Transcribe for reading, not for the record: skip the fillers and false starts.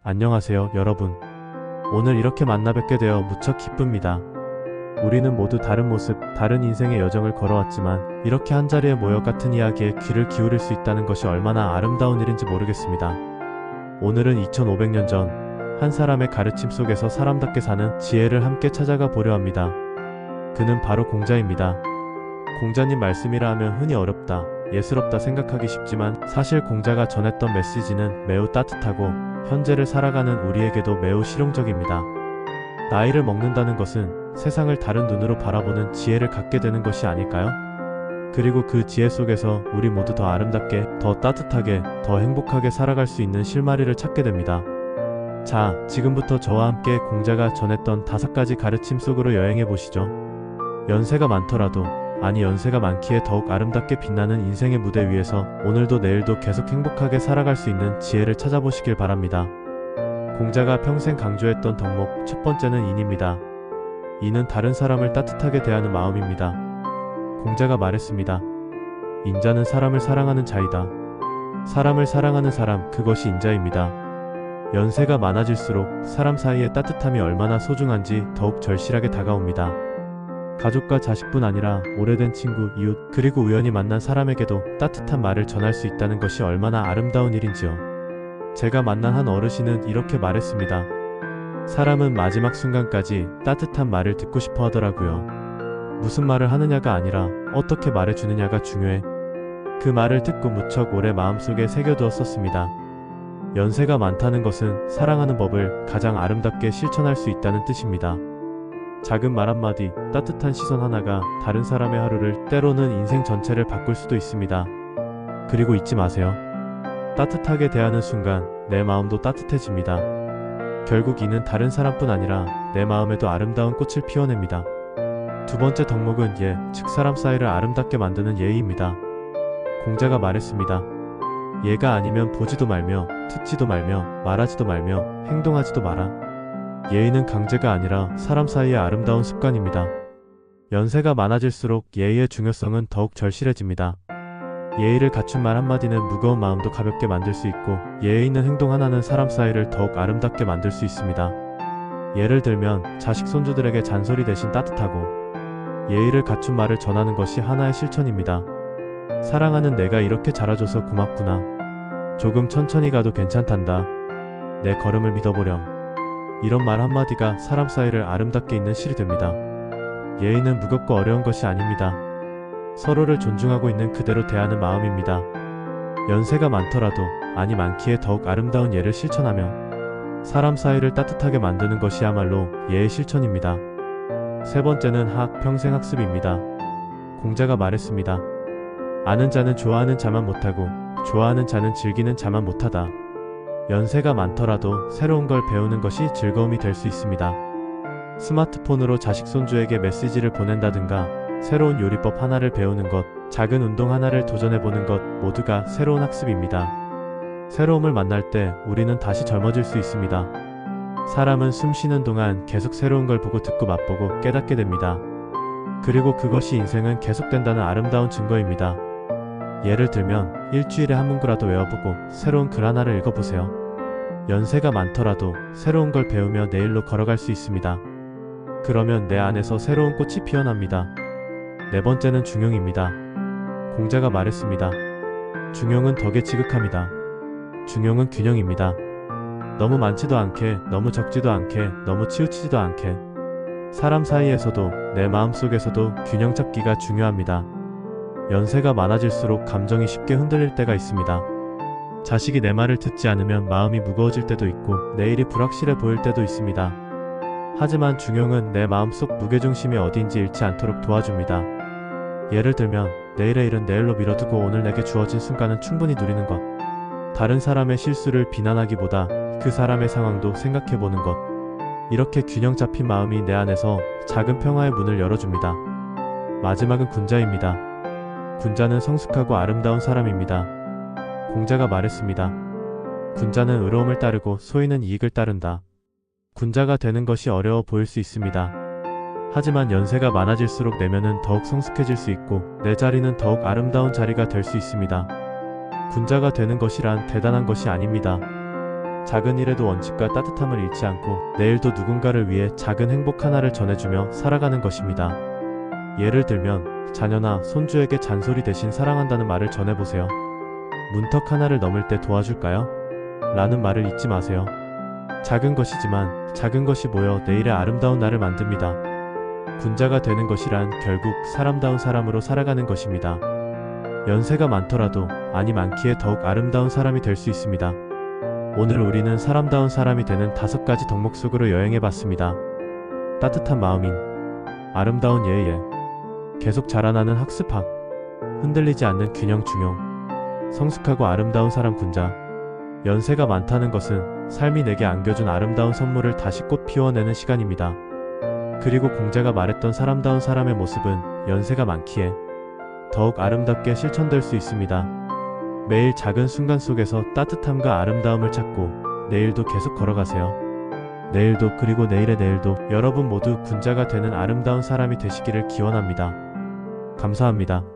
안녕하세요, 여러분. 오늘 이렇게 만나 뵙게 되어 무척 기쁩니다. 우리는 모두 다른 모습, 다른 인생의 여정을 걸어왔지만 이렇게 한자리에 모여 같은 이야기에 귀를 기울일 수 있다는 것이 얼마나 아름다운 일인지 모르겠습니다. 오늘은 2500년 전 한 사람의 가르침 속에서 사람답게 사는 지혜를 함께 찾아가 보려 합니다. 그는 바로 공자입니다. 공자님 말씀이라 하면 흔히 어렵다, 예스럽다 생각하기 쉽지만 사실 공자가 전했던 메시지는 매우 따뜻하고 현재를 살아가는 우리에게도 매우 실용적입니다. 나이를 먹는다는 것은 세상을 다른 눈으로 바라보는 지혜를 갖게 되는 것이 아닐까요? 그리고 그 지혜 속에서 우리 모두 더 아름답게, 더 따뜻하게, 더 행복하게 살아갈 수 있는 실마리를 찾게 됩니다. 자, 지금부터 저와 함께 공자가 전했던 5가지 가르침 속으로 여행해 보시죠. 연세가 많더라도, 아니 연세가 많기에 더욱 아름답게 빛나는 인생의 무대 위에서 오늘도 내일도 계속 행복하게 살아갈 수 있는 지혜를 찾아보시길 바랍니다. 공자가 평생 강조했던 덕목 첫 번째는 인입니다. 인은 다른 사람을 따뜻하게 대하는 마음입니다. 공자가 말했습니다. 인자는 사람을 사랑하는 자이다. 사람을 사랑하는 사람, 그것이 인자입니다. 연세가 많아질수록 사람 사이의 따뜻함이 얼마나 소중한지 더욱 절실하게 다가옵니다. 가족과 자식뿐 아니라 오래된 친구, 이웃, 그리고 우연히 만난 사람에게도 따뜻한 말을 전할 수 있다는 것이 얼마나 아름다운 일인지요. 제가 만난 한 어르신은 이렇게 말했습니다. 사람은 마지막 순간까지 따뜻한 말을 듣고 싶어 하더라고요. 무슨 말을 하느냐가 아니라 어떻게 말해주느냐가 중요해. 그 말을 듣고 무척 오래 마음속에 새겨두었었습니다. 연세가 많다는 것은 사랑하는 법을 가장 아름답게 실천할 수 있다는 뜻입니다. 작은 말 한마디, 따뜻한 시선 하나가 다른 사람의 하루를, 때로는 인생 전체를 바꿀 수도 있습니다. 그리고 잊지 마세요. 따뜻하게 대하는 순간 내 마음도 따뜻해집니다. 결국 이는 다른 사람뿐 아니라 내 마음에도 아름다운 꽃을 피워냅니다. 두 번째 덕목은 예, 즉 사람 사이를 아름답게 만드는 예의입니다. 공자가 말했습니다. 예가 아니면 보지도 말며, 듣지도 말며, 말하지도 말며, 행동하지도 마라. 예의는 강제가 아니라 사람 사이의 아름다운 습관입니다. 연세가 많아질수록 예의의 중요성은 더욱 절실해집니다. 예의를 갖춘 말 한마디는 무거운 마음도 가볍게 만들 수 있고, 예의 있는 행동 하나는 사람 사이를 더욱 아름답게 만들 수 있습니다. 예를 들면 자식 손주들에게 잔소리 대신 따뜻하고, 예의를 갖춘 말을 전하는 것이 하나의 실천입니다. 사랑하는 내가 이렇게 자라줘서 고맙구나. 조금 천천히 가도 괜찮단다. 내 걸음을 믿어보렴. 이런 말 한마디가 사람 사이를 아름답게 잇는 실이 됩니다. 예의는 무겁고 어려운 것이 아닙니다. 서로를 존중하고 있는 그대로 대하는 마음입니다. 연세가 많더라도, 아니 많기에 더욱 아름다운 예를 실천하며 사람 사이를 따뜻하게 만드는 것이야말로 예의 실천입니다. 세 번째는 평생 학습입니다. 공자가 말했습니다. 아는 자는 좋아하는 자만 못하고 좋아하는 자는 즐기는 자만 못하다. 연세가 많더라도 새로운 걸 배우는 것이 즐거움이 될 수 있습니다. 스마트폰으로 자식 손주에게 메시지를 보낸다든가, 새로운 요리법 하나를 배우는 것, 작은 운동 하나를 도전해보는 것 모두가 새로운 학습입니다. 새로움을 만날 때 우리는 다시 젊어질 수 있습니다. 사람은 숨 쉬는 동안 계속 새로운 걸 보고 듣고 맛보고 깨닫게 됩니다. 그리고 그것이 인생은 계속된다는 아름다운 증거입니다. 예를 들면 일주일에 한 문구라도 외워보고 새로운 글 하나를 읽어보세요. 연세가 많더라도 새로운 걸 배우며 내일로 걸어갈 수 있습니다. 그러면 내 안에서 새로운 꽃이 피어납니다. 네 번째는 중용입니다. 공자가 말했습니다. 중용은 덕의 지극함이다. 중용은 균형입니다. 너무 많지도 않게, 너무 적지도 않게, 너무 치우치지도 않게. 사람 사이에서도 내 마음속에서도 균형 잡기가 중요합니다. 연세가 많아질수록 감정이 쉽게 흔들릴 때가 있습니다. 자식이 내 말을 듣지 않으면 마음이 무거워질 때도 있고 내일이 불확실해 보일 때도 있습니다. 하지만 중용은 내 마음속 무게중심이 어디인지 잃지 않도록 도와줍니다. 예를 들면 내일의 일은 내일로 미뤄두고 오늘 내게 주어진 순간은 충분히 누리는 것. 다른 사람의 실수를 비난하기보다 그 사람의 상황도 생각해보는 것. 이렇게 균형 잡힌 마음이 내 안에서 작은 평화의 문을 열어줍니다. 마지막은 군자입니다. 군자는 성숙하고 아름다운 사람입니다. 공자가 말했습니다. 군자는 의로움을 따르고 소인은 이익을 따른다. 군자가 되는 것이 어려워 보일 수 있습니다. 하지만 연세가 많아질수록 내면은 더욱 성숙해질 수 있고 내 자리는 더욱 아름다운 자리가 될 수 있습니다. 군자가 되는 것이란 대단한 것이 아닙니다. 작은 일에도 원칙과 따뜻함을 잃지 않고 내일도 누군가를 위해 작은 행복 하나를 전해주며 살아가는 것입니다. 예를 들면 자녀나 손주에게 잔소리 대신 사랑한다는 말을 전해보세요. 문턱 하나를 넘을 때 도와줄까요? 라는 말을 잊지 마세요. 작은 것이지만 작은 것이 모여 내일의 아름다운 날을 만듭니다. 군자가 되는 것이란 결국 사람다운 사람으로 살아가는 것입니다. 연세가 많더라도 안이 많기에 더욱 아름다운 사람이 될 수 있습니다. 오늘 우리는 사람다운 사람이 되는 5가지 덕목 속으로 여행해봤습니다. 따뜻한 마음인, 아름다운 예의, 계속 자라나는 학습학, 흔들리지 않는 균형 중용, 성숙하고 아름다운 사람 군자. 연세가 많다는 것은 삶이 내게 안겨준 아름다운 선물을 다시 꽃 피워내는 시간입니다. 그리고 공자가 말했던 사람다운 사람의 모습은 연세가 많기에 더욱 아름답게 실천될 수 있습니다. 매일 작은 순간 속에서 따뜻함과 아름다움을 찾고 내일도 계속 걸어가세요. 내일도 그리고 내일의 내일도 여러분 모두 군자가 되는 아름다운 사람이 되시기를 기원합니다. 감사합니다.